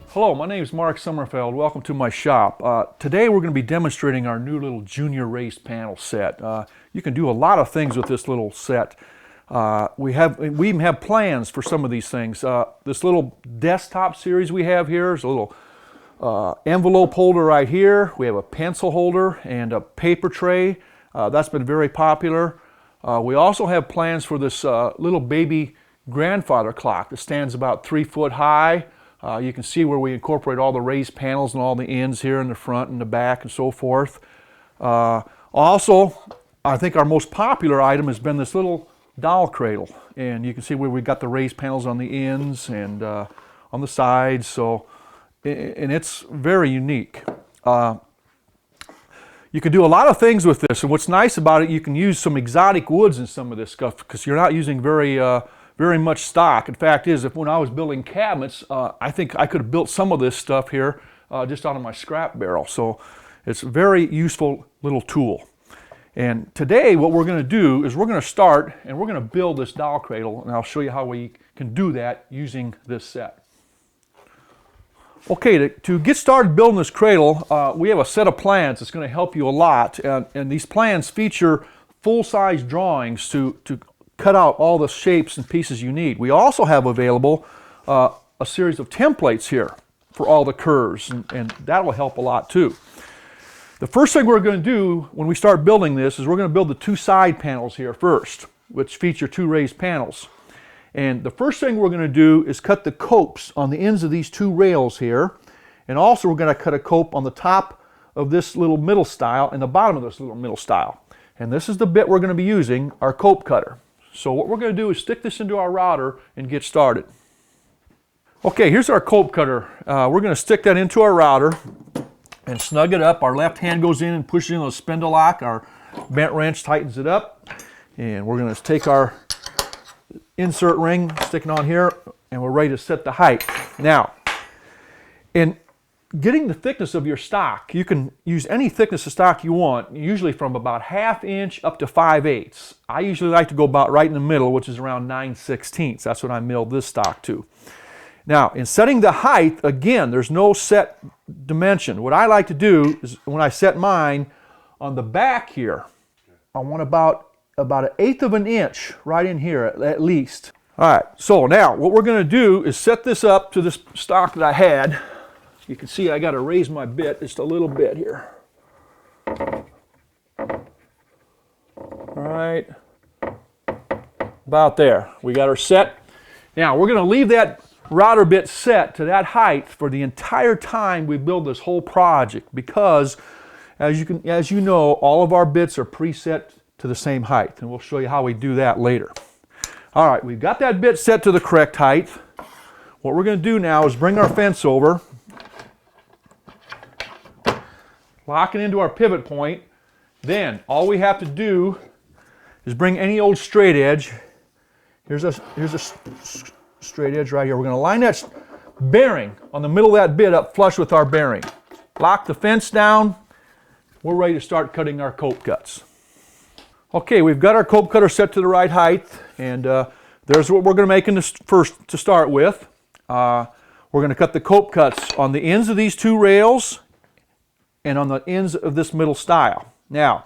Hello, my name is Marc Sommerfeld. Welcome to my shop. Today we're going to be demonstrating our new little junior raised panel set. You can do a lot of things with this little set. We even have plans for some of these things. This little desktop series we have here is a little envelope holder right here. We have a pencil holder and a paper tray. That's been very popular. We also have plans for this little baby grandfather clock that stands about 3 foot high. You can see where we incorporate all the raised panels and all the ends here in the front and the back and so forth. Also, I think our most popular item has been this little doll cradle. And you can see where we got the raised panels on the ends and on the sides. And it's very unique. You can do a lot of things with this. And what's nice about it, you can use some exotic woods in some of this stuff because you're not using very much stock. In fact is, when I was building cabinets, I think I could have built some of this stuff here just out of my scrap barrel. So it's a very useful little tool. And today what we're going to do is we're going to start and we're going to build this doll cradle, and I'll show you how we can do that using this set. Okay, to get started building this cradle, we have a set of plans that's going to help you a lot. And these plans feature full-size drawings to cut out all the shapes and pieces you need. We also have available a series of templates here for all the curves, and that will help a lot too. The first thing we're going to do when we start building this is we're going to build the 2 side panels here first, which feature 2 raised panels. And the first thing we're going to do is cut the copes on the ends of these 2 rails here, and also we're going to cut a cope on the top of this little middle stile and the bottom of this little middle stile. And this is the bit we're going to be using, our cope cutter. So what we're going to do is stick this into our router and get started. Okay, here's our cope cutter. We're going to stick that into our router and snug it up. Our left hand goes in and pushes in the spindle lock. Our bent wrench tightens it up. And we're going to take our insert ring, stick it on here, and we're ready to set the height. Now, in getting the thickness of your stock, you can use any thickness of stock you want, usually from about 1/2 inch up to 5/8. I usually like to go about right in the middle, which is around 9/16. That's what I milled this stock to. Now, in setting the height, again, there's no set dimension. What I like to do is when I set mine on the back here, I want about 1/8 of an inch right in here at least. All right, so now what we're going to do is set this up to this stock that I had. You can see I got to raise my bit just a little bit here. All right, about there. We got her set. Now we're going to leave that router bit set to that height for the entire time we build this whole project, because as you know, all of our bits are preset to the same height, and we'll show you how we do that later. All right, we've got that bit set to the correct height. What we're going to do now is bring our fence over, lock it into our pivot point. Then all we have to do is bring any old straight edge. Here's a straight edge right here. We're going to line that bearing on the middle of that bit up flush with our bearing. Lock the fence down. We're ready to start cutting our cope cuts. Okay, we've got our cope cutter set to the right height, and there's what we're going to make in this first to start with. We're going to cut the cope cuts on the ends of these 2 rails and on the ends of this middle stile. Now,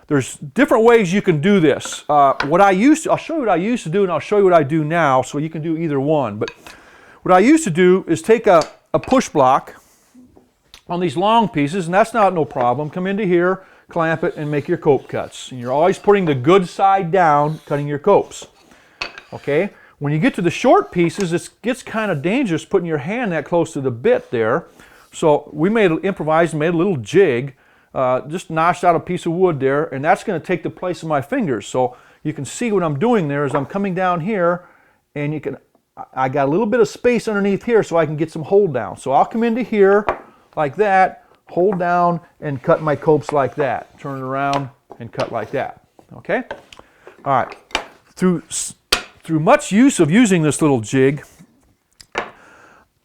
there's different ways you can do this. I'll show you what I used to do, and I'll show you what I do now, so you can do either one. But what I used to do is take a push block on these long pieces, and that's not no problem. Come into here, clamp it, and make your cope cuts. And you're always putting the good side down, cutting your copes. Okay? When you get to the short pieces, it gets kind of dangerous putting your hand that close to the bit there. So we improvised and made a little jig, just notched out a piece of wood there, and that's going to take the place of my fingers. So you can see what I'm doing there is I'm coming down here, and I got a little bit of space underneath here so I can get some hold down. So I'll come into here like that, hold down, and cut my copes like that. Turn it around and cut like that. Okay? All right. Through much use of using this little jig,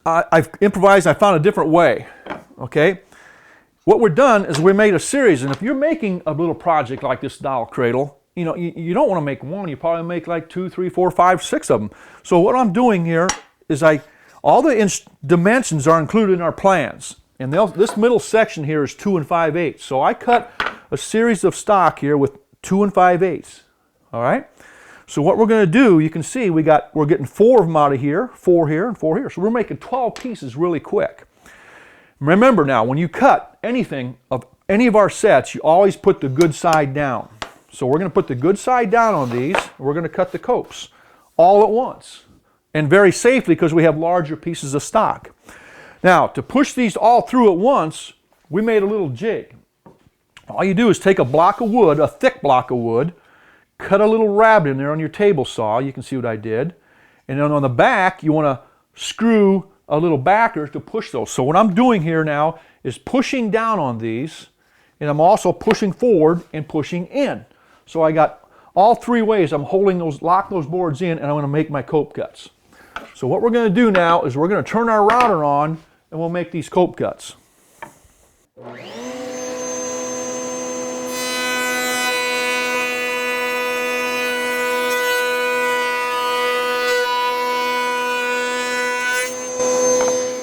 I've improvised. I found a different way. Okay? What we're done is we made a series, and if you're making a little project like this doll cradle, you know, you don't want to make one. You probably make like 2, 3, 4, 5, 6 of them. So what I'm doing here is all the dimensions are included in our plans, and this middle section here is 2 5/8. So I cut a series of stock here with 2 5/8. All right. So what we're going to do, you can see we're getting 4 of them out of here, 4 here, and 4 here. So we're making 12 pieces really quick. Remember now, when you cut anything of any of our sets, you always put the good side down. So we're going to put the good side down on these, and we're going to cut the copes all at once, and very safely because we have larger pieces of stock. Now, to push these all through at once, we made a little jig. All you do is take a block of wood, a thick block of wood, cut a little rabbet in there on your table saw. You can see what I did. And then on the back, you want to screw a little backer to push those. So what I'm doing here now is pushing down on these, and I'm also pushing forward and pushing in. So I got all 3 ways I'm locking those boards in, and I'm going to make my cope cuts. So what we're going to do now is we're going to turn our router on, and we'll make these cope cuts.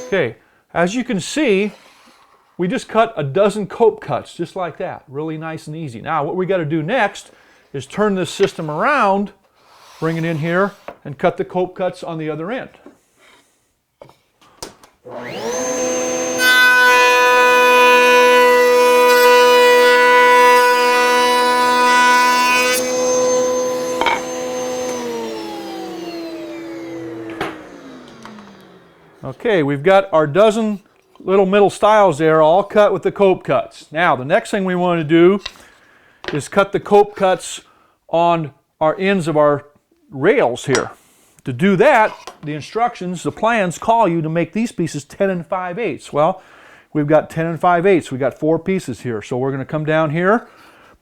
Okay, as you can see, we just cut a dozen cope cuts just like that. Really nice and easy. Now what we got to do next is turn this system around, bring it in here, and cut the cope cuts on the other end. Okay, we've got our dozen little middle stiles there all cut with the cope cuts. Now, the next thing we want to do is cut the cope cuts on our ends of our rails here. To do that, the instructions, the plans call you to make these pieces 10 5/8. Well, we've got 10 5/8. We've got 4 pieces here. So we're going to come down here,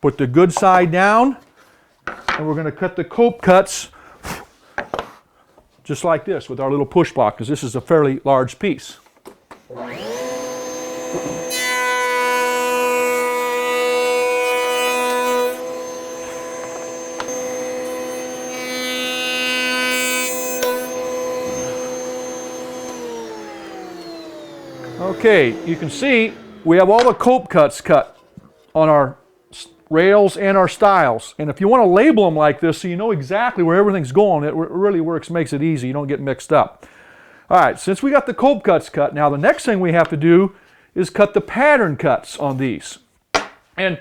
put the good side down, and we're going to cut the cope cuts just like this with our little push block, because this is a fairly large piece. Okay, you can see we have all the cope cuts cut on our rails and our stiles. And if you want to label them like this so you know exactly where everything's going, it really makes it easy. You don't get mixed up. All right, since we got the cope cuts cut, now the next thing we have to do is cut the pattern cuts on these. And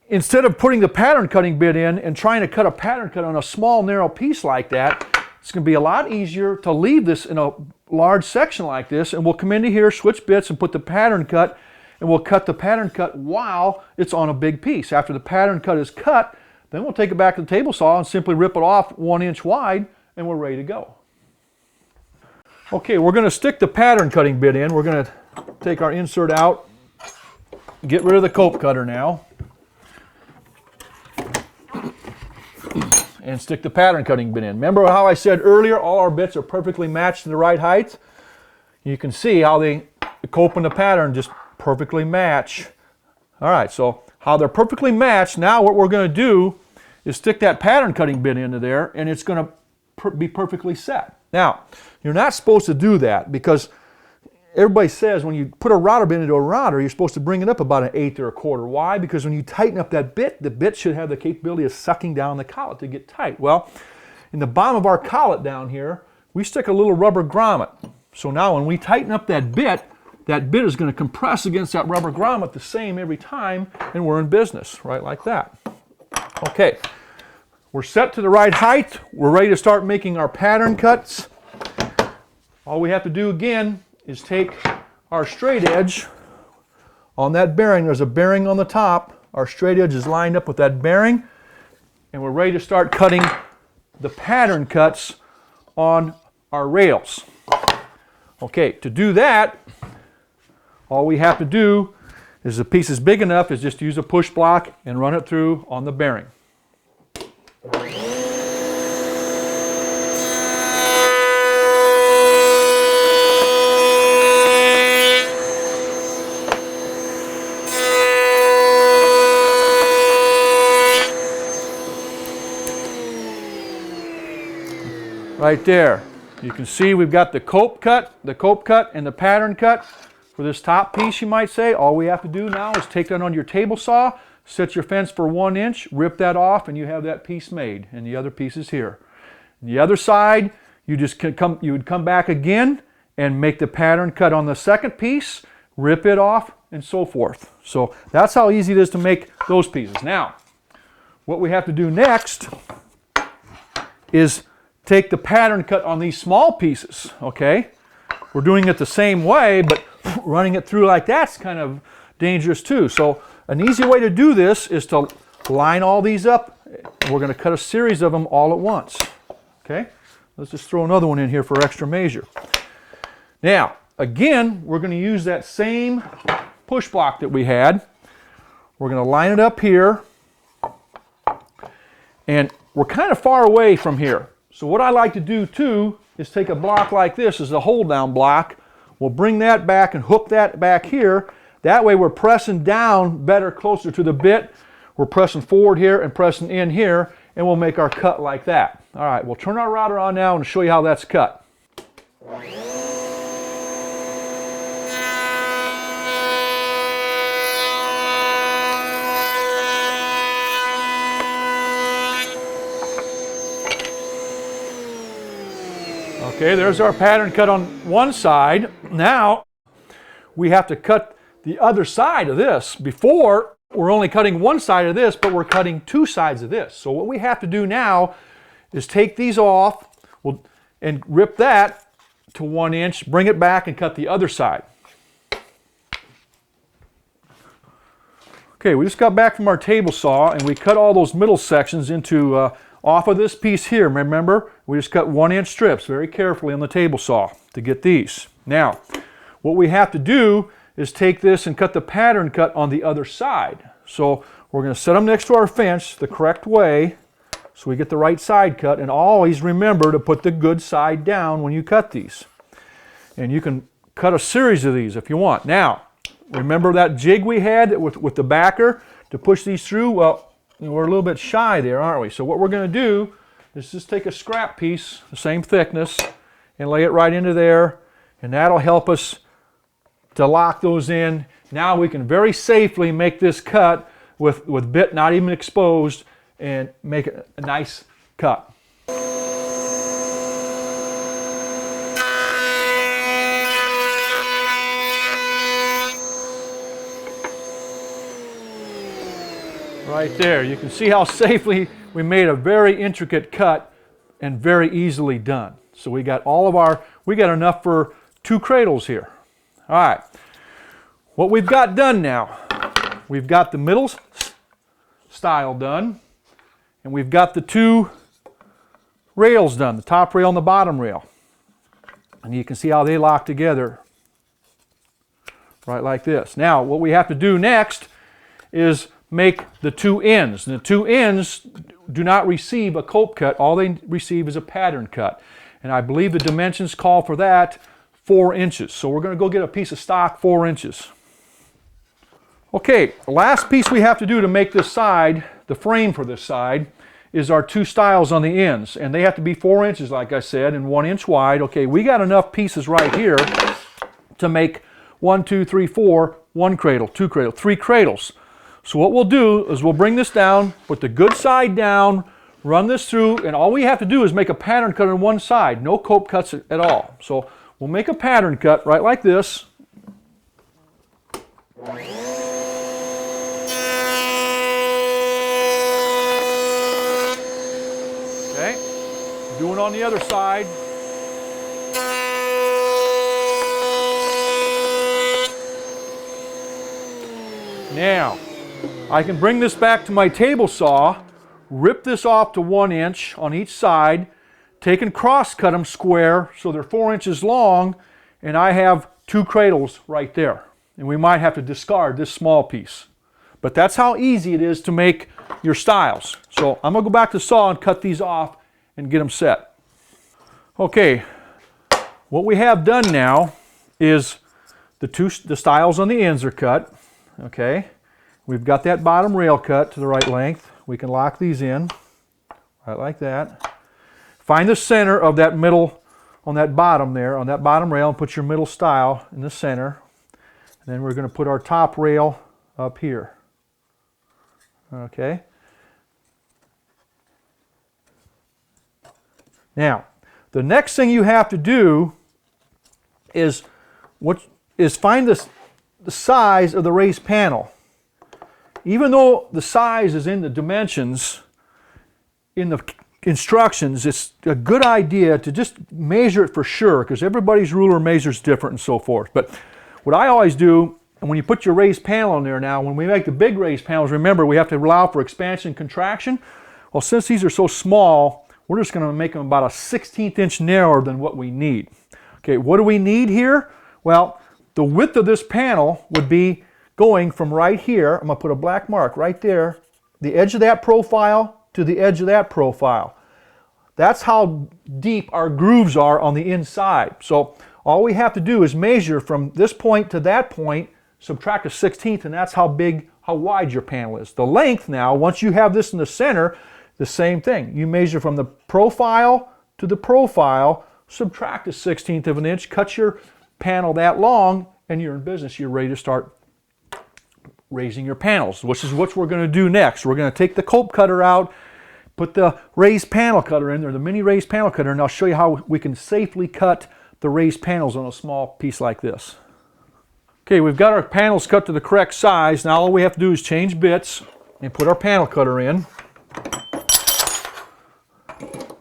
instead of putting the pattern cutting bit in and trying to cut a pattern cut on a small narrow piece like that, it's going to be a lot easier to leave this in a large section like this, and we'll come into here, switch bits, and put the pattern cut, and we'll cut the pattern cut while it's on a big piece. After the pattern cut is cut, then we'll take it back to the table saw and simply rip it off 1 inch wide, and we're ready to go. Okay, we're going to stick the pattern cutting bit in. We're going to take our insert out, get rid of the cope cutter now, and stick the pattern cutting bit in. Remember how I said earlier all our bits are perfectly matched to the right height? You can see how the cope and the pattern just perfectly match. All right, so how they're perfectly matched, now what we're going to do is stick that pattern cutting bit into there, and it's going to be perfectly set. Now, you're not supposed to do that because everybody says when you put a router bit into a router, you're supposed to bring it up about 1/8 or 1/4. Why? Because when you tighten up that bit, the bit should have the capability of sucking down the collet to get tight. Well, in the bottom of our collet down here, we stick a little rubber grommet. So now when we tighten up that bit is going to compress against that rubber grommet the same every time, and we're in business, right like that. Okay, we're set to the right height. We're ready to start making our pattern cuts. All we have to do again is take our straight edge on that bearing. There's a bearing on the top. Our straight edge is lined up with that bearing, and we're ready to start cutting the pattern cuts on our rails. Okay, to do that, all we have to do is, the piece is big enough, is just use a push block and run it through on the bearing. Right there. You can see we've got the cope cut, and the pattern cut for this top piece, you might say. All we have to do now is take that on your table saw, set your fence for 1 inch, rip that off, and you have that piece made. And the other piece is here. And the other side, you would come back again and make the pattern cut on the second piece, rip it off, and so forth. So that's how easy it is to make those pieces. Now, what we have to do next is take the pattern cut on these small pieces, okay? We're doing it the same way, but running it through like that's kind of dangerous too. So an easy way to do this is to line all these up. We're going to cut a series of them all at once, okay? Let's just throw another one in here for extra measure. Now, again, we're going to use that same push block that we had. We're going to line it up here, and we're kind of far away from here. So what I like to do too is take a block like this as a hold down block. We'll bring that back and hook that back here. That way we're pressing down better closer to the bit. We're pressing forward here and pressing in here, and we'll make our cut like that. All right, we'll turn our router on now and show you how that's cut. Okay, there's our pattern cut on one side. Now we have to cut the other side of this. Before, we're only cutting one side of this, but we're cutting two sides of this. So what we have to do now is take these off and rip that to 1 inch, bring it back and cut the other side. Okay, we just got back from our table saw and we cut all those middle sections into off of this piece here. Remember, we just cut 1 inch strips very carefully on the table saw to get these. Now, what we have to do is take this and cut the pattern cut on the other side. So we're going to set them next to our fence the correct way so we get the right side cut, and always remember to put the good side down when you cut these. And you can cut a series of these if you want. Now, remember that jig we had with the backer to push these through? Well, we're a little bit shy there, aren't we? So what we're going to do is just take a scrap piece, the same thickness, and lay it right into there, and that'll help us to lock those in. Now we can very safely make this cut with bit not even exposed and make a nice cut. Right there, you can see how safely we made a very intricate cut and very easily done. So we got enough for 2 cradles here. All right, what we've got done now, we've got the middle style done, and we've got the 2 rails done, the top rail and the bottom rail. And you can see how they lock together, right like this. Now, what we have to do next is make the 2 ends. And the 2 ends do not receive a cope cut. All they receive is a pattern cut. And I believe the dimensions call for that 4 inches. So we're going to go get a piece of stock 4 inches. Okay, the last piece we have to do to make this side, the frame for this side, is our 2 stiles on the ends. And they have to be 4 inches, like I said, and 1 inch wide. Okay, we got enough pieces right here to make 1, 2, 3, 4, 1 cradle, 2 cradle, 3 cradles. So what we'll do is we'll bring this down, put the good side down, run this through, and all we have to do is make a pattern cut on one side. No cope cuts at all. So we'll make a pattern cut right like this. Doing on the other side. Now, I can bring this back to my table saw, rip this off to 1 inch on each side, take and cross cut them square so they're 4 inches long, and I have 2 cradles right there. And we might have to discard this small piece. But that's how easy it is to make your stiles. So I'm going to go back to the saw and cut these off and get them set. Okay, what we have done now is the stiles on the ends are cut. Okay, we've got that bottom rail cut to the right length. We can lock these in, right like that. Find the center of that middle, on that bottom there, on that bottom rail, and put your middle stile in the center. And then we're going to put our top rail up here. Okay. Now, the next thing you have to do is find the size of the raised panel. Even though the size is in the dimensions in the instructions, it's a good idea to just measure it for sure, because everybody's ruler measures different and so forth. But what I always do, and when you put your raised panel in there now, when we make the big raised panels, remember we have to allow for expansion and contraction. Well, since these are so small, we're just going to make them about a 1/16 inch narrower than what we need. Okay, what do we need here? Well, the width of this panel would be going from right here, I'm going to put a black mark right there, the edge of that profile to the edge of that profile. That's how deep our grooves are on the inside. So all we have to do is measure from this point to that point, subtract a 1/16, and that's how wide your panel is. The length now, once you have this in the center, the same thing. You measure from the profile to the profile, subtract a 1/16 of an inch, cut your panel that long, and you're in business. You're ready to start raising your panels, which is what we're going to do next. We're going to take the cope cutter out, put the raised panel cutter in there, the mini raised panel cutter, and I'll show you how we can safely cut the raised panels on a small piece like this. Okay, we've got our panels cut to the correct size. Now all we have to do is change bits and put our panel cutter in.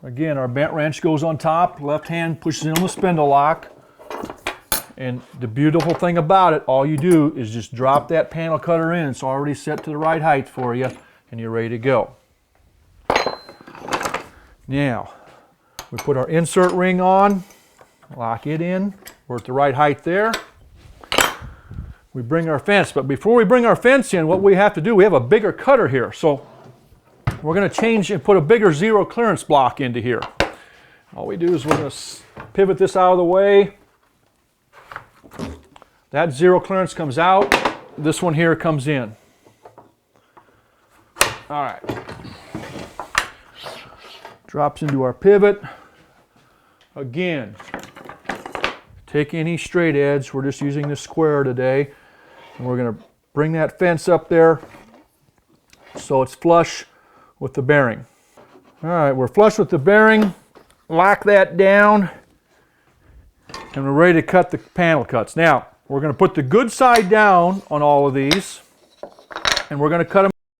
Again, our bent wrench goes on top, left hand pushes in on the spindle lock. And the beautiful thing about it, all you do is just drop that panel cutter in. It's already set to the right height for you, and you're ready to go. Now, we put our insert ring on, lock it in. We're at the right height there. We bring our fence, but before we bring our fence in, what we have to do, we have a bigger cutter here. So we're going to change and put a bigger zero clearance block into here. All we do is we're going to pivot this out of the way. That zero clearance comes out. This one here comes in. All right. Drops into our pivot. Again, take any straight edge. We're just using the square today. And we're going to bring that fence up there so it's flush with the bearing. All right, we're flush with the bearing. Lock that down. And we're ready to cut the panel cuts. Now, we're going to put the good side down on all of these, and we're going to cut them